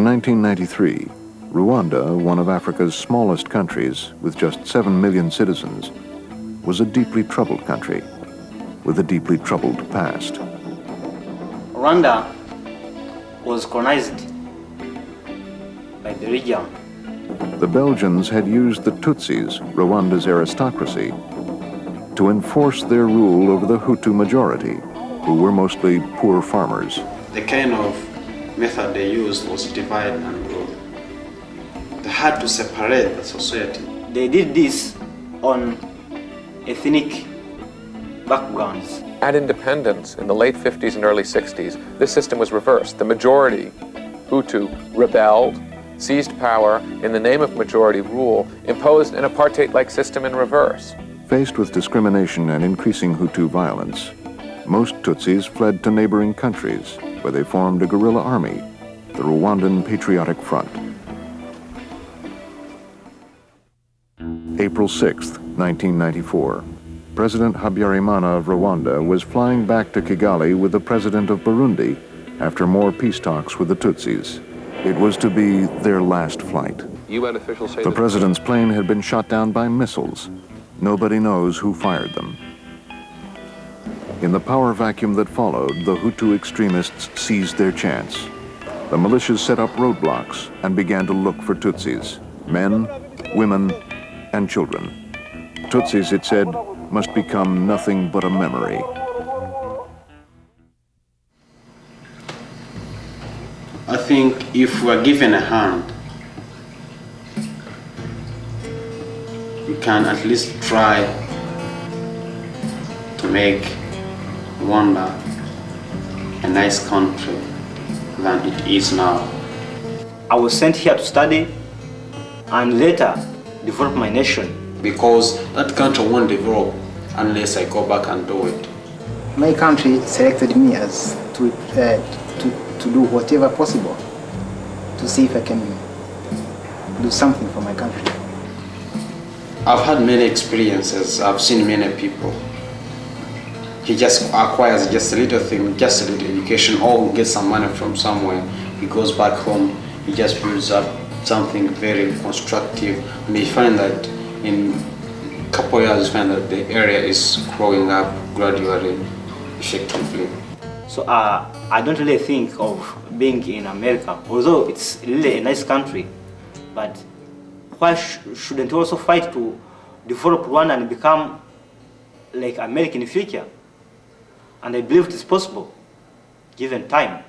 1993, Rwanda, one of Africa's smallest countries with just 7 million citizens, was a deeply troubled country with a deeply troubled past. Rwanda was colonized by the region. The Belgians had used the Tutsis, Rwanda's aristocracy, to enforce their rule over the Hutu majority, who were mostly poor farmers. The kind of method they used was divide and rule. They had to separate the society. They did this on ethnic backgrounds. At independence, in the late 50s and early 60s, this system was reversed. The majority, Hutu, rebelled, seized power in the name of majority rule, imposed an apartheid-like system in reverse. Faced with discrimination and increasing Hutu violence, most Tutsis fled to neighboring countries, where they formed a guerrilla army, the Rwandan Patriotic Front. April 6, 1994. President Habyarimana of Rwanda was flying back to Kigali with the president of Burundi after more peace talks with the Tutsis. It was to be their last flight. UN officials say the president's plane had been shot down by missiles. Nobody knows who fired them. In the power vacuum that followed, the Hutu extremists seized their chance. The militias set up roadblocks and began to look for Tutsis, men, women, and children. Tutsis, it said, must become nothing but a memory. I think if we are given a hand, we can at least try to make Rwanda a nice country than it is now. I was sent here to study and later develop my nation. Because that country won't develop unless I go back and do it. My country selected me as to do whatever possible to see if I can do something for my country. I've had many experiences. I've seen many people. He just acquires just a little thing, just a little education, or gets some money from somewhere. He goes back home, he just builds up something very constructive, and you find that in a couple of years, you find that the area is growing up gradually, effectively. So I don't really think of being in America, although it's really a nice country, but why shouldn't we also fight to develop Rwanda and become like America in the future? And I believe it is possible, given time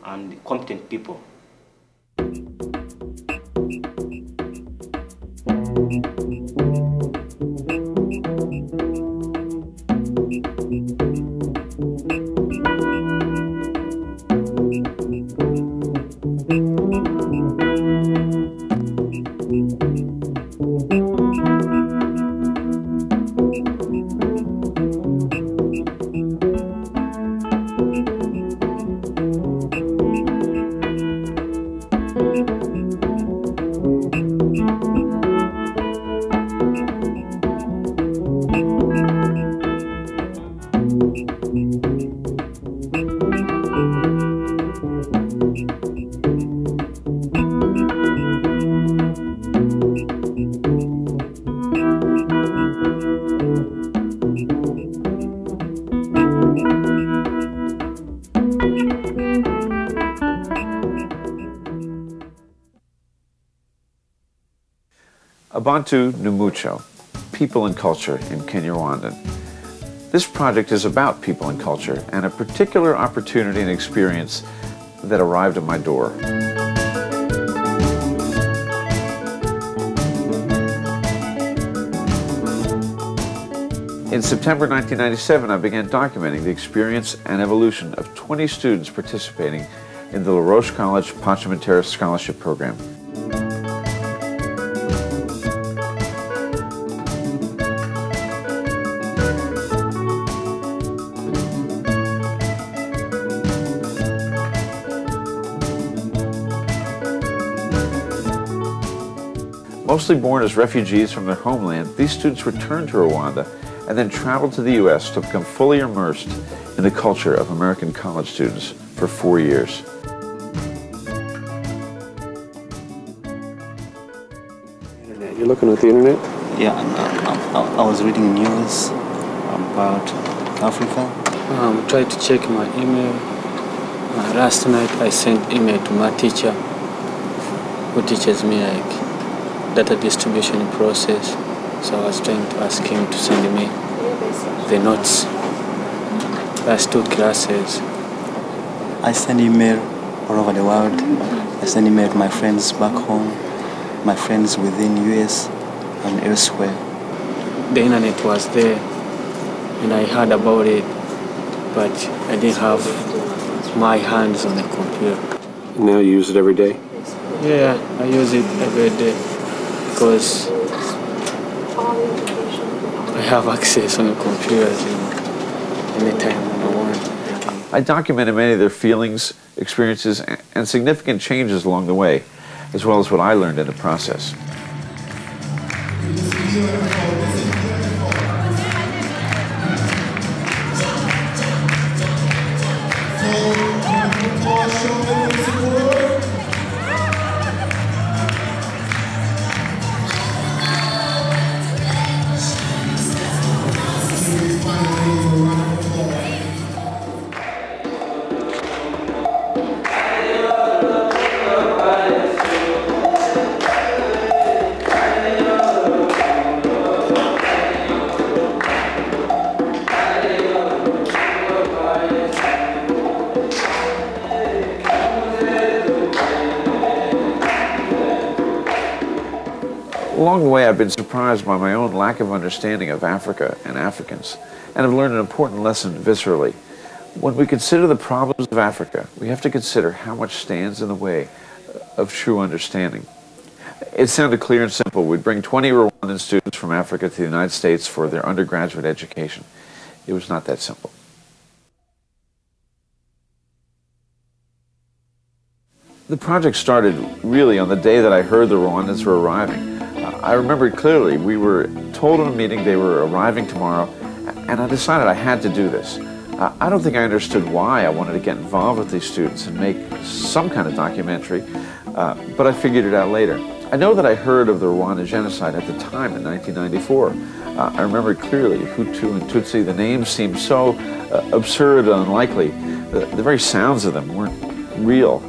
and competent people. Abantu Numucho, People and Culture in Kinyarwandan. This project is about people and culture and a particular opportunity and experience that arrived at my door. In September 1997, I began documenting the experience and evolution of 20 students participating in the La Roche College Pachamentera Scholarship Program. Mostly born as refugees from their homeland, these students returned to Rwanda and then traveled to the U.S. to become fully immersed in the culture of American college students for 4 years. You're looking at the internet? Yeah, I was reading news about Africa. Tried to check my email. Last night I sent email to my teacher who teaches me like data distribution process. So I was trying to ask him to send me the notes. Last 2 classes. I send email all over the world. I send email to my friends back home, my friends within US and elsewhere. The internet was there and I heard about it, but I didn't have my hands on the computer. And now you use it every day? Yeah, I use it every day because I have access on the computers anytime when I want. I documented many of their feelings, experiences, and significant changes along the way, as well as what I learned in the process. Along the way, I've been surprised by my own lack of understanding of Africa and Africans, and have learned an important lesson viscerally. When we consider the problems of Africa, we have to consider how much stands in the way of true understanding. It sounded clear and simple. We'd bring 20 Rwandan students from Africa to the United States for their undergraduate education. It was not that simple. The project started really on the day that I heard the Rwandans were arriving. I remember it clearly. We were told in a meeting they were arriving tomorrow, and I decided I had to do this. I don't think I understood why I wanted to get involved with these students and make some kind of documentary, but I figured it out later. I know that I heard of the Rwanda genocide at the time in 1994. I remember it clearly. Hutu and Tutsi, the names seemed so absurd and unlikely. The very sounds of them weren't real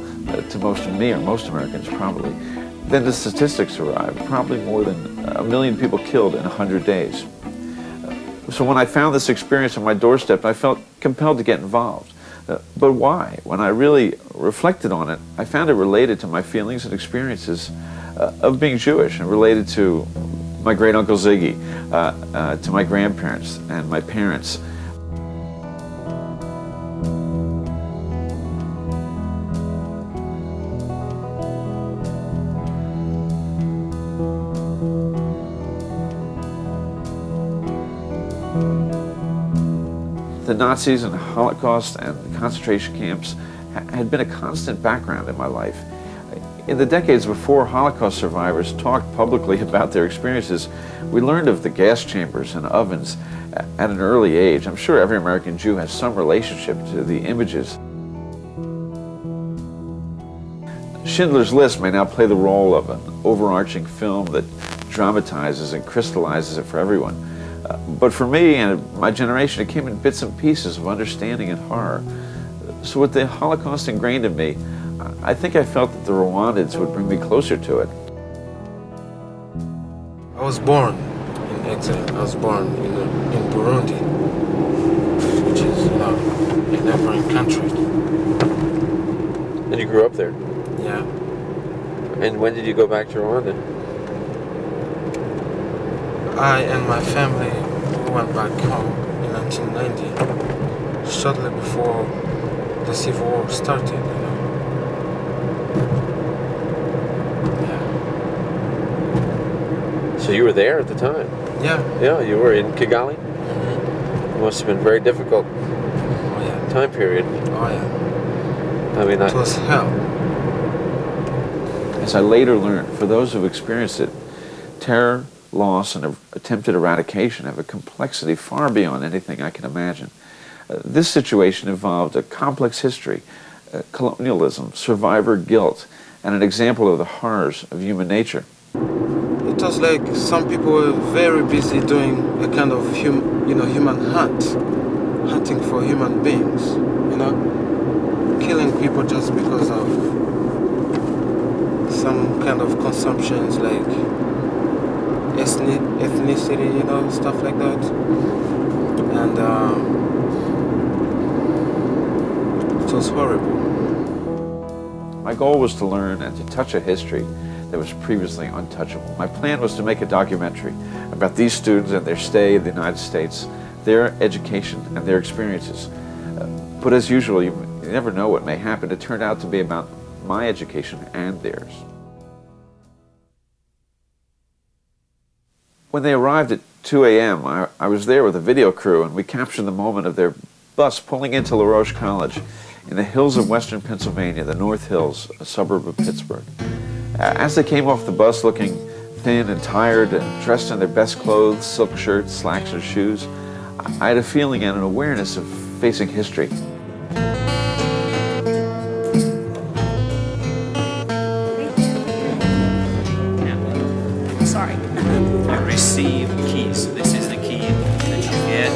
to most of me, or most Americans probably. Then the statistics arrived, probably more than 1 million people killed in 100 days. So when I found this experience on my doorstep, I felt compelled to get involved. But why? When I really reflected on it, I found it related to my feelings and experiences of being Jewish, and related to my great-uncle Ziggy, to my grandparents and my parents. The Nazis and the Holocaust and the concentration camps had been a constant background in my life. In the decades before Holocaust survivors talked publicly about their experiences, we learned of the gas chambers and ovens at an early age. I'm sure every American Jew has some relationship to the images. Schindler's List may now play the role of an overarching film that dramatizes and crystallizes it for everyone. But for me and my generation, it came in bits and pieces of understanding and horror. So with the Holocaust ingrained in me, I think I felt that the Rwandans would bring me closer to it. I was born in exile. I was born in Burundi, which is a neighboring country. And you grew up there? Yeah. And when did you go back to Rwanda? I and my family went back home in 1990, shortly before the Civil War started. Yeah. So you were there at the time? Yeah. Yeah, you were in Kigali? Mm-hmm. It must have been a very difficult time period. Oh yeah. I mean, it was hell. As I later learned, for those who've experienced it, terror, loss, and attempted eradication have a complexity far beyond anything I can imagine. This situation involved a complex history, colonialism, survivor guilt, and an example of the horrors of human nature. It was like some people were very busy doing a kind of human hunting for human beings, killing people just because of some kind of consumptions like ethnicity, stuff like that. And it was horrible. My goal was to learn and to touch a history that was previously untouchable. My plan was to make a documentary about these students and their stay in the United States, their education and their experiences. But as usual, you never know what may happen. It turned out to be about my education and theirs. When they arrived at 2 a.m., I was there with a video crew, and we captured the moment of their bus pulling into La Roche College in the hills of western Pennsylvania, the North Hills, a suburb of Pittsburgh. As they came off the bus looking thin and tired and dressed in their best clothes, silk shirts, slacks, or shoes, I had a feeling and an awareness of facing history. Sorry. I received keys. So this is the key that you get.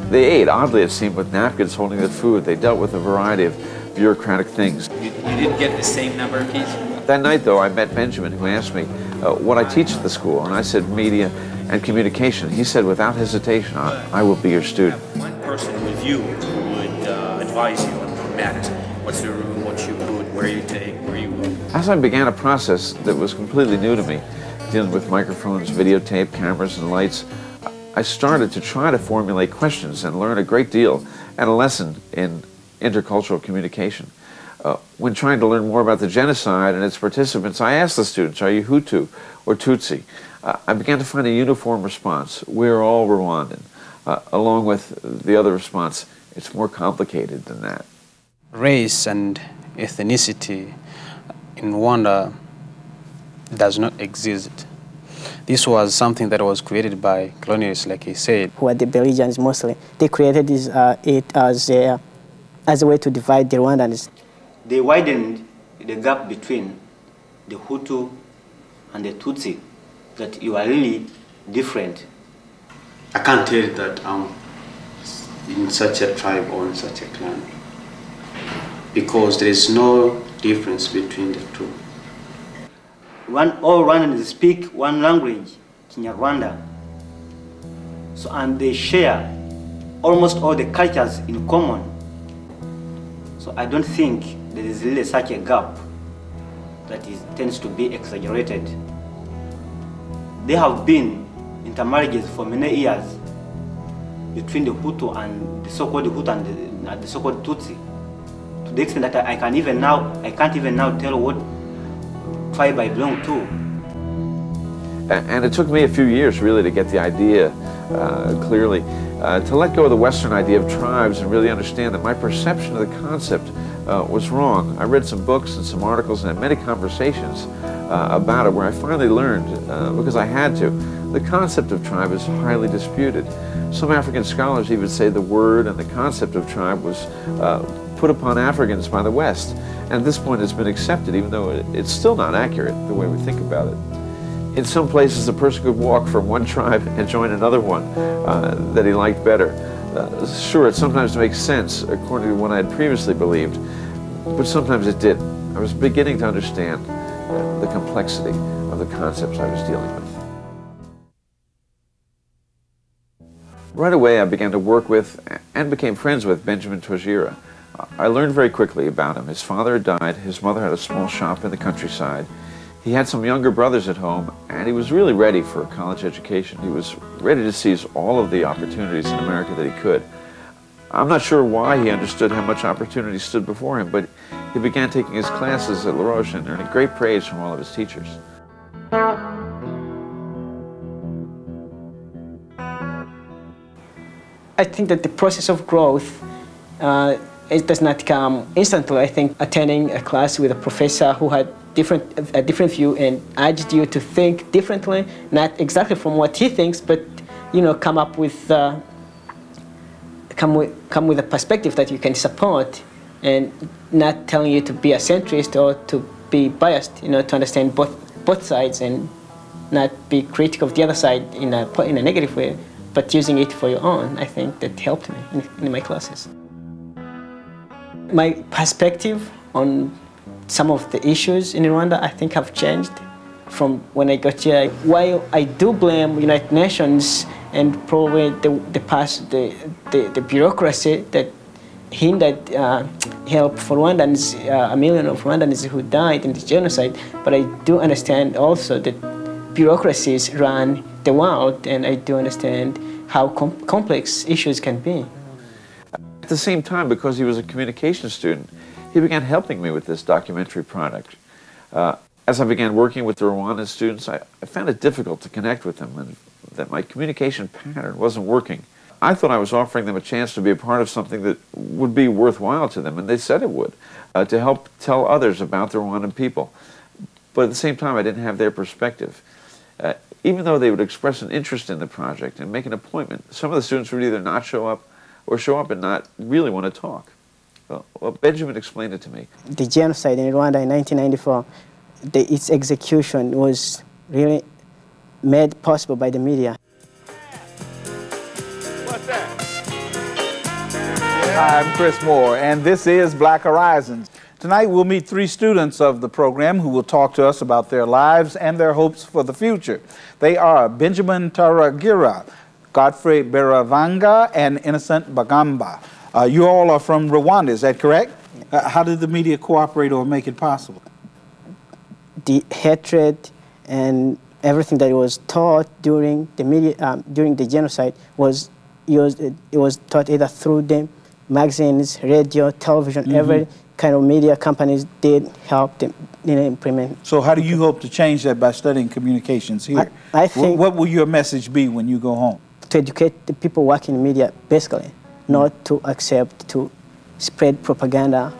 They ate, oddly it seemed, with napkins holding the food. They dealt with a variety of bureaucratic things. You didn't get the same number of keys? That night, though, I met Benjamin, who asked me what I teach at the school, and I said media and communication. He said, without hesitation, I will be your student. One person with you who would advise you on matters. What's the room, what you put, where you take, where you move. As I began a process that was completely new to me, dealing with microphones, videotape, cameras, and lights, I started to try to formulate questions and learn a great deal and a lesson in intercultural communication. When trying to learn more about the genocide and its participants, I asked the students, are you Hutu or Tutsi? I began to find a uniform response. We're all Rwandan. Along with the other response, it's more complicated than that. Race and ethnicity in Rwanda does not exist. This was something that was created by colonialists, like he said. Who are the Belgians mostly. They created it as a way to divide the Rwandans. They widened the gap between the Hutu and the Tutsi, that you are really different. I can't tell you that I'm in such a tribe or in such a clan, because there is no difference between the two. All Rwandans speak one language, Kinyarwanda. So, and they share almost all the cultures in common. So I don't think there is really such a gap that tends to be exaggerated. There have been intermarriages for many years between the Hutu and the so-called Hutu and the so-called Tutsi, to the extent that I can't even now tell what tribe I belong to. And it took me a few years really to get the idea clearly, to let go of the Western idea of tribes and really understand that my perception of the concept was wrong. I read some books and some articles and had many conversations about it where I finally learned, because I had to, the concept of tribe is highly disputed. Some African scholars even say the word and the concept of tribe was put upon Africans by the West. And at this point it's been accepted, even though it's still not accurate the way we think about it. In some places a person could walk from one tribe and join another one that he liked better. Sure, it sometimes makes sense according to what I had previously believed, but sometimes it didn't. I was beginning to understand the complexity of the concepts I was dealing with. Right away I began to work with and became friends with Benjamin Twagira. I learned very quickly about him. His father had died, his mother had a small shop in the countryside. He had some younger brothers at home, and he was really ready for a college education. He was ready to seize all of the opportunities in America that he could. I'm not sure why he understood how much opportunity stood before him, but he began taking his classes at La Roche and earning great praise from all of his teachers. I think that the process of growth it does not come instantly. I think attending a class with a professor who had a different view and urged you to think differently, not exactly from what he thinks, but come up with come with a perspective that you can support and not telling you to be a centrist or to be biased, to understand both sides and not be critical of the other side in a negative way, but using it for your own. I think that helped me in my classes. My perspective on some of the issues in Rwanda, I think, have changed from when I got here. While I do blame United Nations and probably the bureaucracy that hindered help for Rwandans, a million of Rwandans who died in the genocide, but I do understand also that bureaucracies run the world, and I do understand how complex issues can be. At the same time, because he was a communication student, he began helping me with this documentary project. As I began working with the Rwandan students, I found it difficult to connect with them and that my communication pattern wasn't working. I thought I was offering them a chance to be a part of something that would be worthwhile to them, and they said it would, to help tell others about the Rwandan people. But at the same time, I didn't have their perspective. Even though they would express an interest in the project and make an appointment, some of the students would either not show up or show up and not really want to talk. Well, Benjamin explained it to me. The genocide in Rwanda in 1994, its execution was really made possible by the media. Hi, I'm Chris Moore, and this is Black Horizons. Tonight we'll meet 3 students of the program who will talk to us about their lives and their hopes for the future. They are Benjamin Twagira, Godfrey Beravanga, and Innocent Bagamba. You all are from Rwanda, is that correct? How did the media cooperate or make it possible? The hatred and everything that was taught during the media, during the genocide was used. It was taught either through the magazines, radio, television, every kind of media companies did help them implement. So how do you hope to change that by studying communications here? I think... What will your message be when you go home? To educate the people working in media, basically, not to accept, to spread propaganda,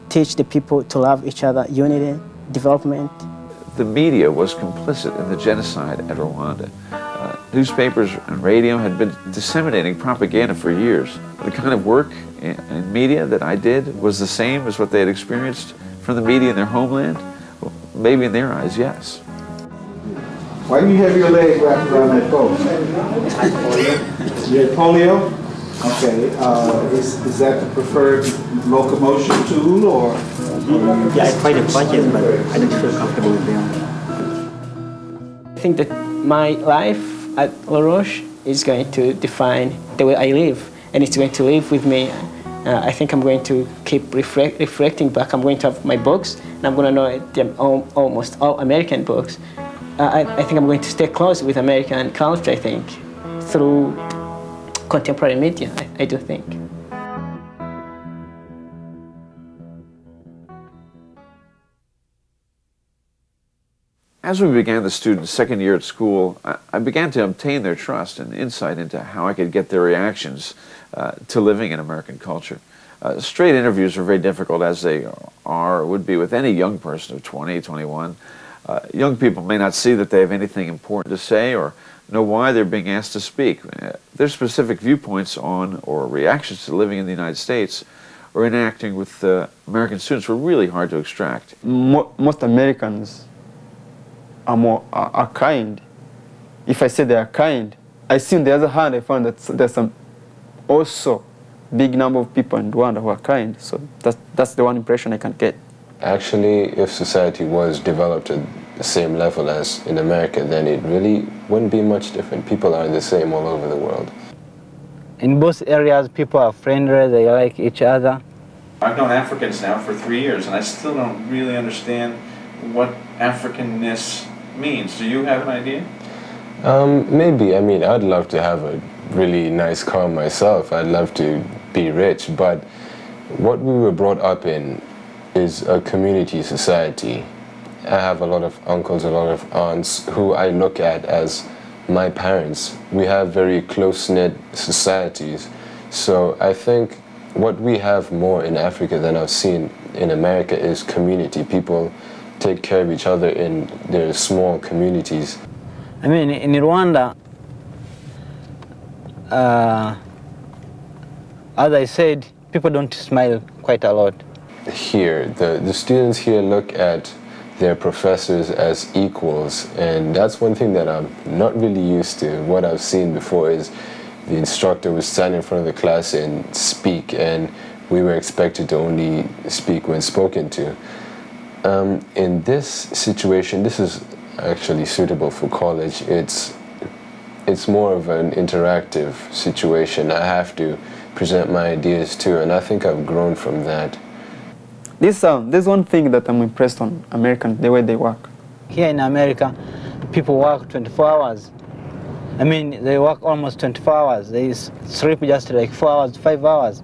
teach the people to love each other, unity, development. The media was complicit in the genocide at Rwanda. Newspapers and radio had been disseminating propaganda for years. The kind of work in media that I did was the same as what they had experienced from the media in their homeland. Well, maybe in their eyes, yes. Why do you have your leg wrapped around that pole? You had polio? Okay. Is that the preferred locomotion tool, or? Yeah, I tried the crutches, but I don't feel comfortable with them. I think that my life at La Roche is going to define the way I live, and it's going to live with me. I think I'm going to keep reflecting back. I'm going to have my books, and I'm going to know them almost all American books. I think I'm going to stay close with American culture, I think, through contemporary media, I do think. As we began the students' second year at school, I began to obtain their trust and insight into how I could get their reactions to living in American culture. Straight interviews are very difficult, as they are or would be with any young person of 20, 21. Young people may not see that they have anything important to say or know why they're being asked to speak. Their specific viewpoints on or reactions to living in the United States or interacting with American students were really hard to extract. Most Americans are kind. If I say they are kind, I see on the other hand, I found that there's some also big number of people in Rwanda who are kind. So that's the one impression I can get. Actually, if society was developed at the same level as in America, then it really wouldn't be much different. People are the same all over the world. In both areas, people are friendly, they like each other. I've known Africans now for 3 years, and I still don't really understand what Africanness means. Do you have an idea? Maybe. I mean, I'd love to have a really nice car myself. I'd love to be rich, but what we were brought up in is a community society. I have a lot of uncles, a lot of aunts who I look at as my parents. We have very close-knit societies. So I think what we have more in Africa than I've seen in America is community. People take care of each other in their small communities. I mean, in Rwanda, as I said, people don't smile quite a lot. Here, the students here look at their professors as equals, and that's one thing that I'm not really used to. What I've seen before is the instructor would stand in front of the class and speak, and we were expected to only speak when spoken to. In this situation, this is actually suitable for college. It's more of an interactive situation. I have to present my ideas too, and I think I've grown from that. There's one thing that I'm impressed on Americans, the way they work. Here in America, people work 24 hours. I mean, they work almost 24 hours. They sleep just like 4 hours, 5 hours.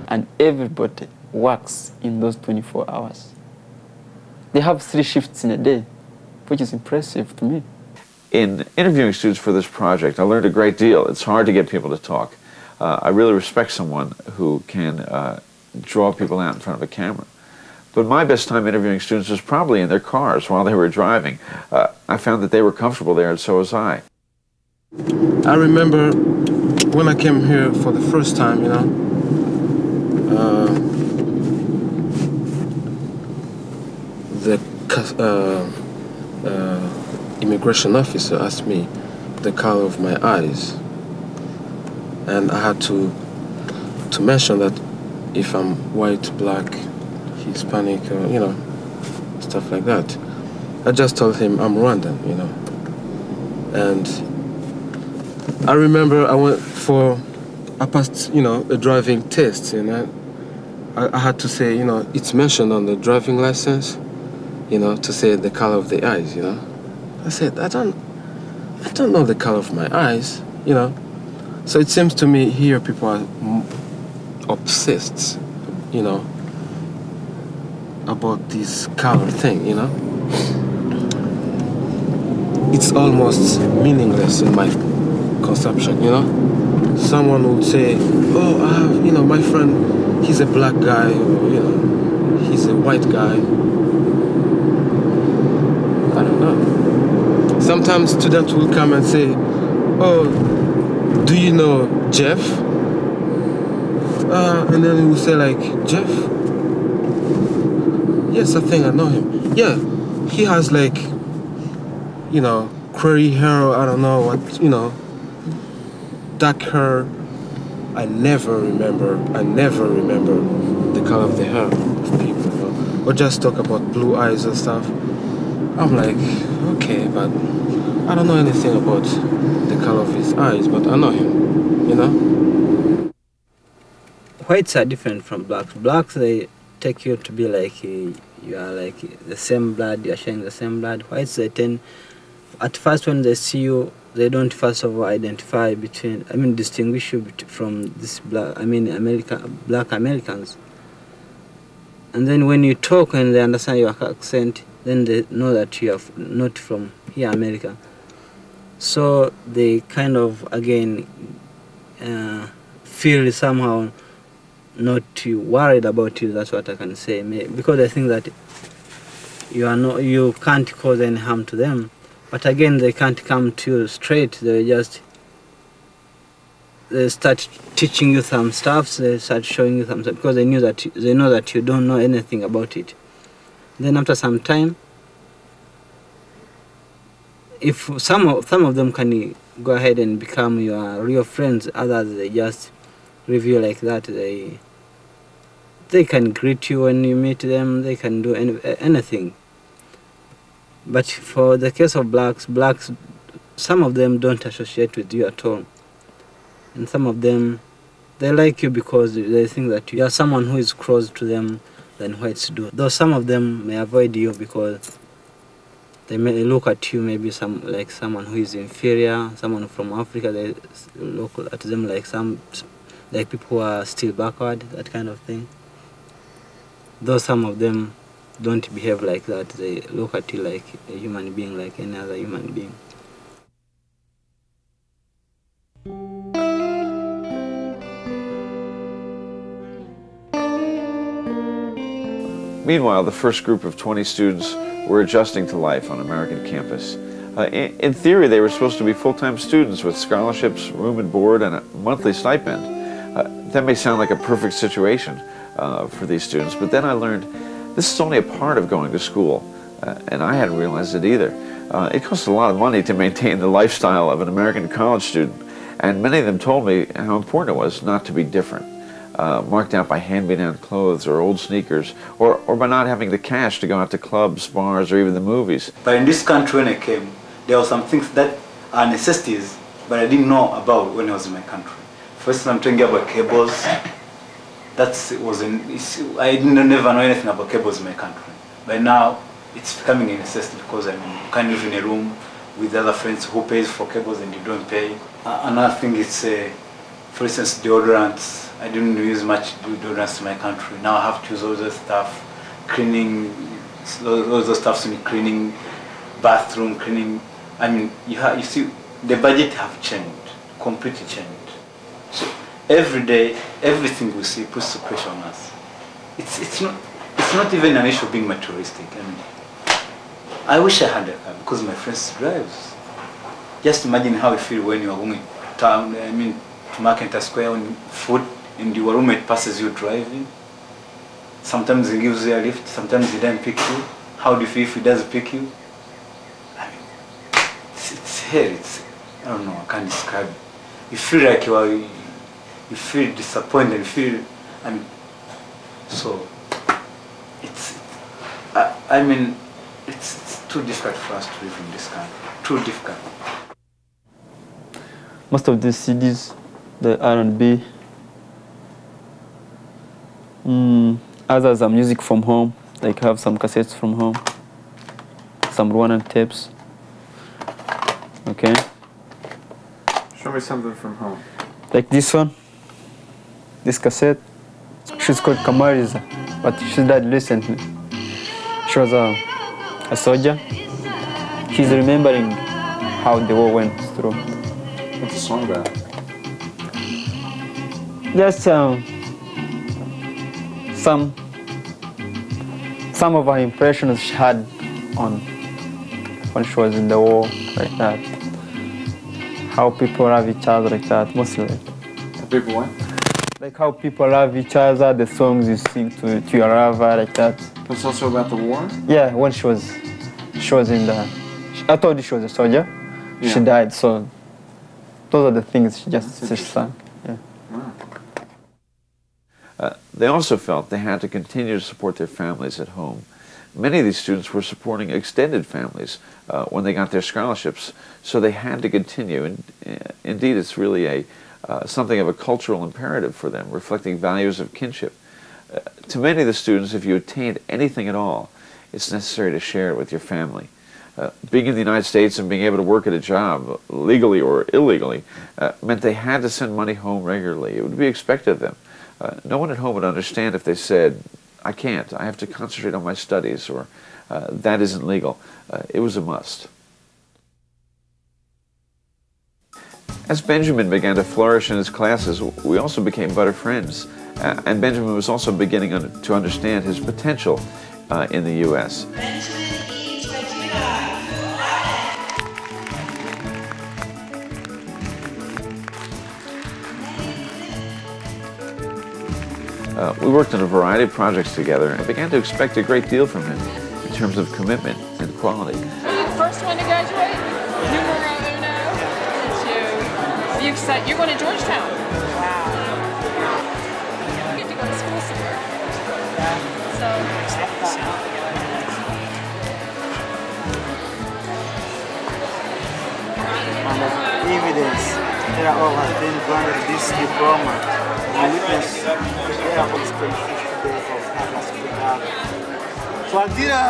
And everybody works in those 24 hours. They have 3 shifts in a day, which is impressive to me. In interviewing students for this project, I learned a great deal. It's hard to get people to talk. I really respect someone who can draw people out in front of a camera. But my best time interviewing students was probably in their cars while they were driving. I found that they were comfortable there, and so was I. I remember when I came here for the first time, you know, the immigration officer asked me the color of my eyes, and I had to mention that if I'm white, black, Hispanic, or, you know, stuff like that. I just told him I'm Rwandan, you know. And I remember I passed, you know, a driving test, you know. I had to say, you know, it's mentioned on the driving license, you know, to say the color of the eyes, you know. I said, I don't know the color of my eyes, you know. So it seems to me here people are obsessed, you know, about this color thing, you know. It's almost meaningless in my conception, you know. Someone would say, oh, you know, my friend, he's a black guy, or, you know, he's a white guy. I don't know. Sometimes students will come and say, oh, do you know Jeff? And then he will say like, Jeff? Yes, I think I know him. Yeah, he has like, you know, curly hair, I don't know what, you know, dark hair. I never remember the color of the hair of people, you know? Or just talk about blue eyes and stuff. I'm like, okay, but I don't know anything about the color of his eyes, but I know him, you know? Whites are different from blacks. Blacks, they take you to be like, you are like the same blood, you are sharing the same blood. Whites, they tend, at first when they see you, they don't first of all identify between, distinguish you from this black, black Americans. And then when you talk and they understand your accent, then they know that you are not from here, America. So they kind of, again, feel somehow not too worried about you, that's what I can say. Because I think that you can't cause any harm to them. But again, they can't come to you straight. They start teaching you some stuff. They start showing you some stuff because they know that you don't know anything about it. Then after some time, if some of them can go ahead and become your real friends, others they just review like that. They can greet you when you meet them. They can do anything. But for the case of blacks, some of them don't associate with you at all. And some of them, they like you because they think that you are someone who is close to them than whites do. Though some of them may avoid you because they may look at you maybe like someone who is inferior, someone from Africa, they look at them like people who are still backward, that kind of thing. Though some of them don't behave like that, they look at you like a human being, like any other human being. Meanwhile, the first group of 20 students were adjusting to life on American campus. In theory, they were supposed to be full-time students with scholarships, room and board, and a monthly stipend. that may sound like a perfect situation for these students, but then I learned this is only a part of going to school, and I hadn't realized it either. It costs a lot of money to maintain the lifestyle of an American college student, and many of them told me how important it was not to be different, marked out by hand-me-down clothes or old sneakers, or by not having the cash to go out to clubs, bars, or even the movies. But in this country when I came, there were some things that are necessities, but I didn't know about when I was in my country. First I'm talking about cables. I didn't never know anything about cables in my country. But now it's becoming a necessity because you can't live in a room with other friends who pays for cables and you don't pay. Another thing is, for instance, deodorants. I didn't use much deodorants in my country. Now I have to use all the stuff, cleaning, all those stuffs in cleaning, bathroom cleaning. I mean, you see, the budget have changed, completely changed. So every day, everything we see puts the pressure on us. It's not even an issue of being materialistic. I mean, I wish I had a car because my friends drives. Just imagine how you feel when you are going to town, I mean, to Market Square on foot and your roommate passes you driving. Sometimes he gives you a lift, sometimes he doesn't pick you. How do you feel if he doesn't pick you? I mean, it's here, I don't know, I can't describe it. You feel like you feel disappointed, you feel, I mean, so, I mean, it's too difficult for us to live in this country, too difficult. Most of the CDs, the R&B, others are music from home, like have some cassettes from home, some Rwandan tapes. Okay. Show me something from home. Like this one, this cassette. She's called Kamariza, but she died recently. She was a soldier. She's remembering how the war went through. What's the song about? Just some of her impressions she had on when she was in the war, like that. How people love each other, like that, mostly. How people what? Like how people love each other, the songs you sing to your lover, like that. It's also about the war? Yeah, when she was in the... I told you she was a soldier. Yeah. She died, so those are the things she sang. Yeah. Wow. They also felt they had to continue to support their families at home. Many of these students were supporting extended families when they got their scholarships, so they had to continue. And indeed, it's really something of a cultural imperative for them, reflecting values of kinship. To many of the students, if you attained anything at all, it's necessary to share it with your family. Being in the United States and being able to work at a job, legally or illegally, meant they had to send money home regularly. It would be expected of them. No one at home would understand if they said, I can't, I have to concentrate on my studies, or that isn't legal. It was a must. As Benjamin began to flourish in his classes, we also became better friends. And Benjamin was also beginning to understand his potential in the U.S. We worked on a variety of projects together and began to expect a great deal from him in terms of commitment and quality. Are you the first one to graduate? Numero uno. You're going to Georgetown. Wow. You get to go to school somewhere. So. And as evidence, there all has been granted this diploma. And witness there on spent 50 days of campus without Twagira!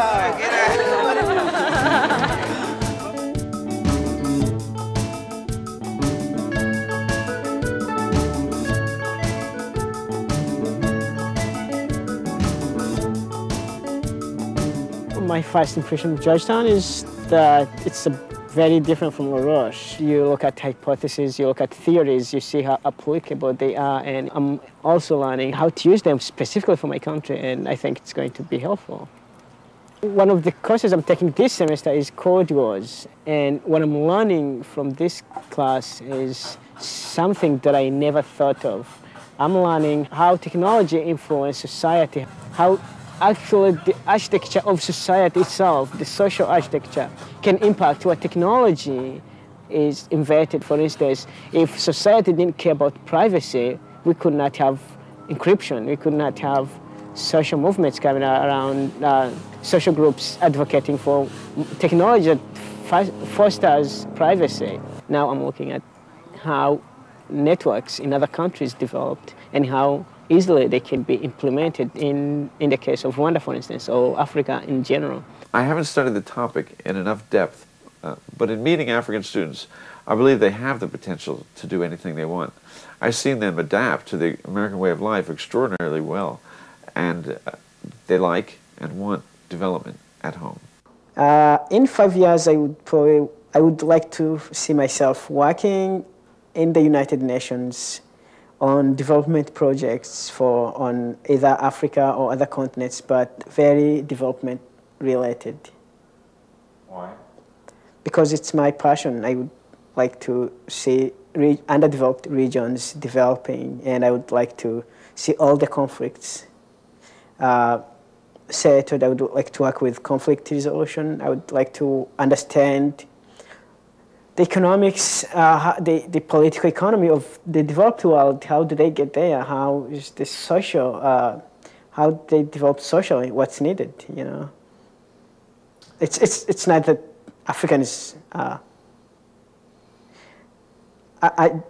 My first impression of Georgetown is that it's very different from La Roche. You look at hypotheses, you look at theories, you see how applicable they are, and I'm also learning how to use them specifically for my country, and I think it's going to be helpful. One of the courses I'm taking this semester is Code Wars, and what I'm learning from this class is something that I never thought of I'm learning how technology influences society, how actually the architecture of society itself, the social architecture, can impact what technology is invented. For instance, if society didn't care about privacy, we could not have encryption, we could not have social movements coming around, social groups advocating for technology that fosters privacy. Now I'm looking at how networks in other countries developed and how easily they can be implemented in the case of Rwanda, for instance, or Africa in general. I haven't studied the topic in enough depth, but in meeting African students, I believe they have the potential to do anything they want. I've seen them adapt to the American way of life extraordinarily well, and they like and want development at home. In 5 years, I would like to see myself working in the United Nations on development projects on either Africa or other continents, but very development related. Why? Because it's my passion. I would like to see underdeveloped regions developing, and I would like to see all the conflicts settled. I would like to work with conflict resolution. I would like to understand the economics, the political economy of the developed world. How do they get there? How is the social, how they develop socially, what's needed, you know? It's not that Africans,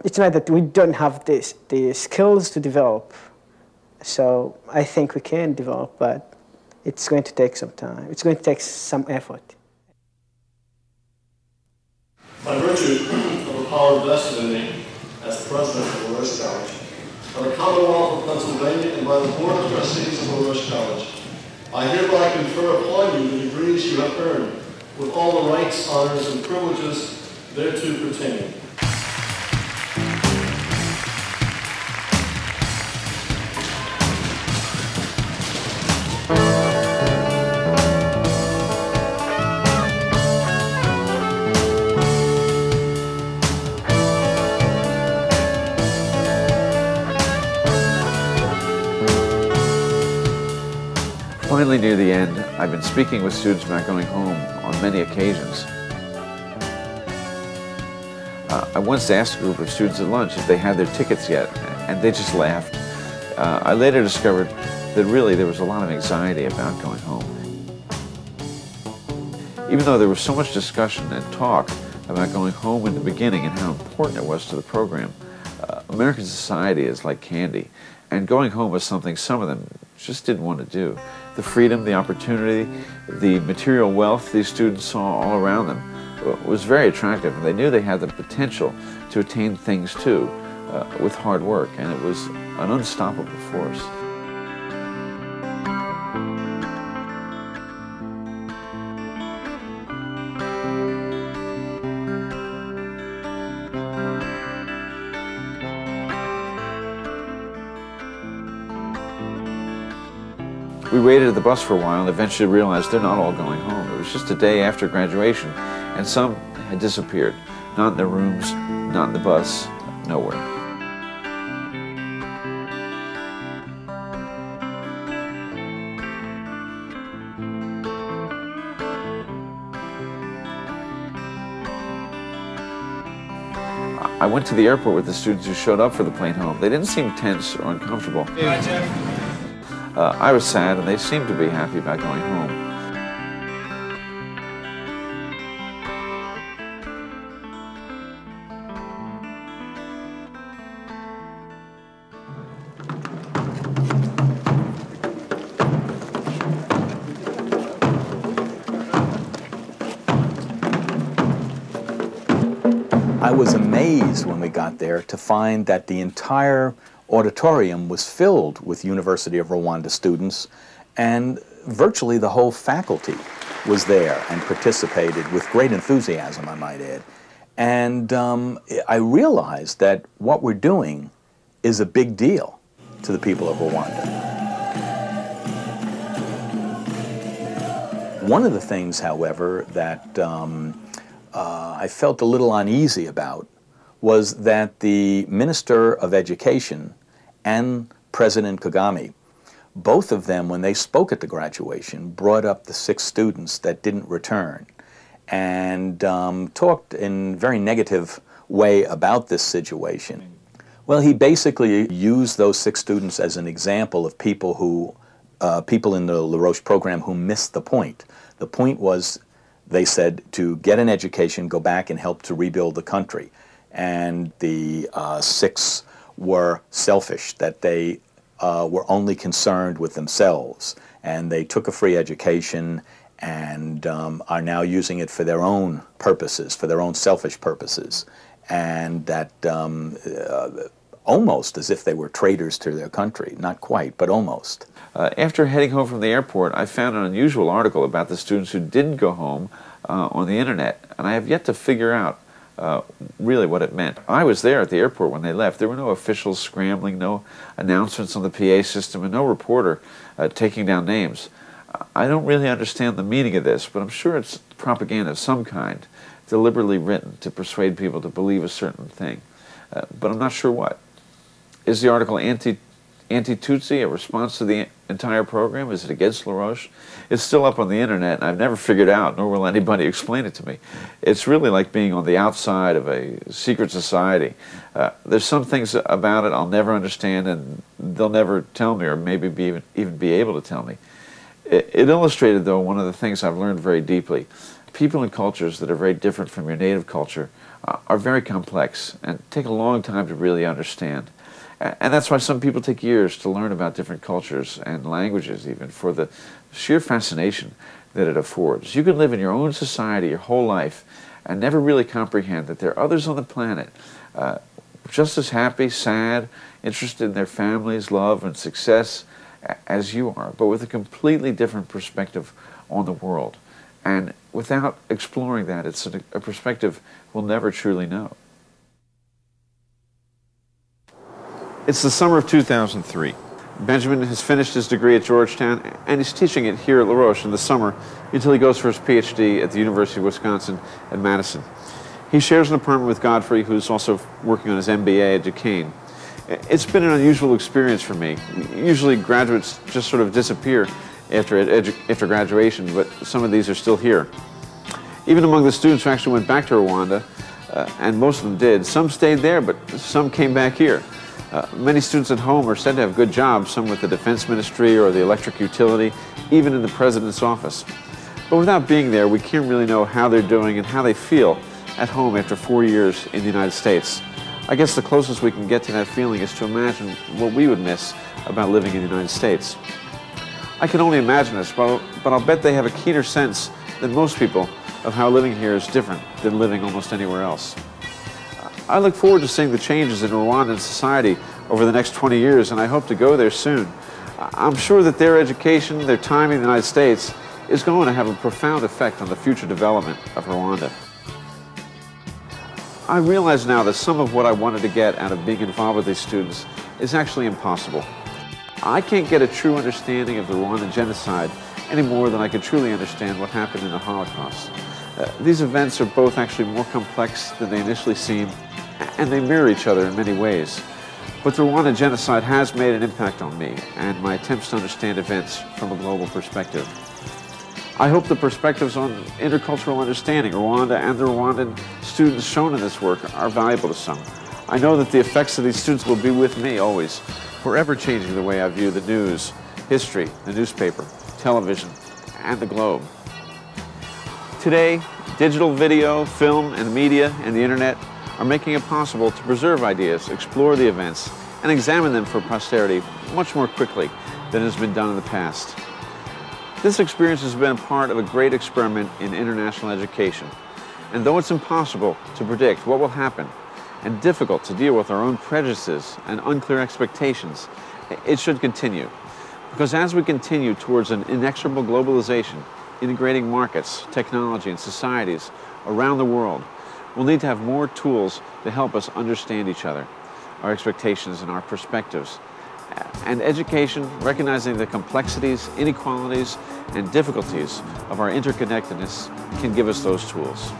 it's not that we don't have the skills to develop. So I think we can develop, but it's going to take some time. It's going to take some effort. By virtue of the power vested in me as president of LaRush College, by the Commonwealth of Pennsylvania, and by the Board of Trustees of LaRush College, I hereby confer upon you the degrees you have earned, with all the rights, honors, and privileges thereto pertaining. Finally, near the end, I've been speaking with students about going home on many occasions. I once asked a group of students at lunch if they had their tickets yet, and they just laughed. I later discovered that really there was a lot of anxiety about going home. Even though there was so much discussion and talk about going home in the beginning and how important it was to the program, American society is like candy, and going home was something some of them just didn't want to do. The freedom, the opportunity, the material wealth these students saw all around them was very attractive, and they knew they had the potential to attain things too with hard work, and it was an unstoppable force. We waited at the bus for a while and eventually realized they're not all going home. It was just a day after graduation, and some had disappeared. Not in their rooms, not in the bus, nowhere. I went to the airport with the students who showed up for the plane home. They didn't seem tense or uncomfortable. I was sad, and they seemed to be happy about going home. I was amazed when we got there to find that the entire auditorium was filled with University of Rwanda students, and virtually the whole faculty was there and participated with great enthusiasm, I might add. And I realized that what we're doing is a big deal to the people of Rwanda. One of the things, however, that I felt a little uneasy about was that the Minister of Education and President Kagame. Both of them, when they spoke at the graduation, brought up the 6 students that didn't return and talked in a very negative way about this situation. Well, he basically used those 6 students as an example of people who, people in the LaRoche program who missed the point. The point was, they said, to get an education, go back and help to rebuild the country. And the 6 were selfish, that they were only concerned with themselves. And they took a free education and are now using it for their own purposes, for their own selfish purposes. And that almost as if they were traitors to their country. Not quite, but almost. After heading home from the airport, I found an unusual article about the students who didn't go home on the internet, and I have yet to figure out really what it meant. I was there at the airport when they left. There were no officials scrambling, no announcements on the PA system, and no reporter taking down names. I don't really understand the meaning of this, but I'm sure it's propaganda of some kind, deliberately written to persuade people to believe a certain thing. But I'm not sure what. Is the article anti-Tutsi, a response to the entire program? Is it against LaRoche? It's still up on the internet, and I've never figured out, nor will anybody explain it to me. It's really like being on the outside of a secret society. There's some things about it I'll never understand, and they'll never tell me, or maybe even be able to tell me. It illustrated, though, one of the things I've learned very deeply. People and cultures that are very different from your native culture are very complex and take a long time to really understand. And that's why some people take years to learn about different cultures and languages, even, for the sheer fascination that it affords. You can live in your own society your whole life and never really comprehend that there are others on the planet just as happy, sad, interested in their families, love, and success as you are, but with a completely different perspective on the world. And without exploring that, it's a perspective we'll never truly know. It's the summer of 2003. Benjamin has finished his degree at Georgetown, and he's teaching it here at LaRoche in the summer until he goes for his PhD at the University of Wisconsin at Madison. He shares an apartment with Godfrey, who's also working on his MBA at Duquesne. It's been an unusual experience for me. Usually graduates just sort of disappear after graduation, but some of these are still here. Even among the students who actually went back to Rwanda, and most of them did, some stayed there, but some came back here. Many students at home are said to have good jobs, some with the Defense Ministry or the electric utility, even in the President's office. But without being there, we can't really know how they're doing and how they feel at home after 4 years in the United States. I guess the closest we can get to that feeling is to imagine what we would miss about living in the United States. I can only imagine this, but I'll bet they have a keener sense than most people of how living here is different than living almost anywhere else. I look forward to seeing the changes in Rwandan society over the next 20 years, and I hope to go there soon. I'm sure that their education, their time in the United States, is going to have a profound effect on the future development of Rwanda. I realize now that some of what I wanted to get out of being involved with these students is actually impossible. I can't get a true understanding of the Rwandan genocide any more than I could truly understand what happened in the Holocaust. These events are both actually more complex than they initially seem, and they mirror each other in many ways. But the Rwandan genocide has made an impact on me and my attempts to understand events from a global perspective. I hope the perspectives on intercultural understanding Rwanda and the Rwandan students shown in this work are valuable to some. I know that the effects of these students will be with me always, forever changing the way I view the news, history, the newspaper, television, and the globe. Today, digital video, film, and media and the internet are making it possible to preserve ideas, explore the events, and examine them for posterity much more quickly than has been done in the past. This experience has been a part of a great experiment in international education, and though it's impossible to predict what will happen and difficult to deal with our own prejudices and unclear expectations, it should continue. Because as we continue towards an inexorable globalization, integrating markets, technology, and societies around the world, we'll need to have more tools to help us understand each other, our expectations and our perspectives. And education, recognizing the complexities, inequalities, and difficulties of our interconnectedness, can give us those tools.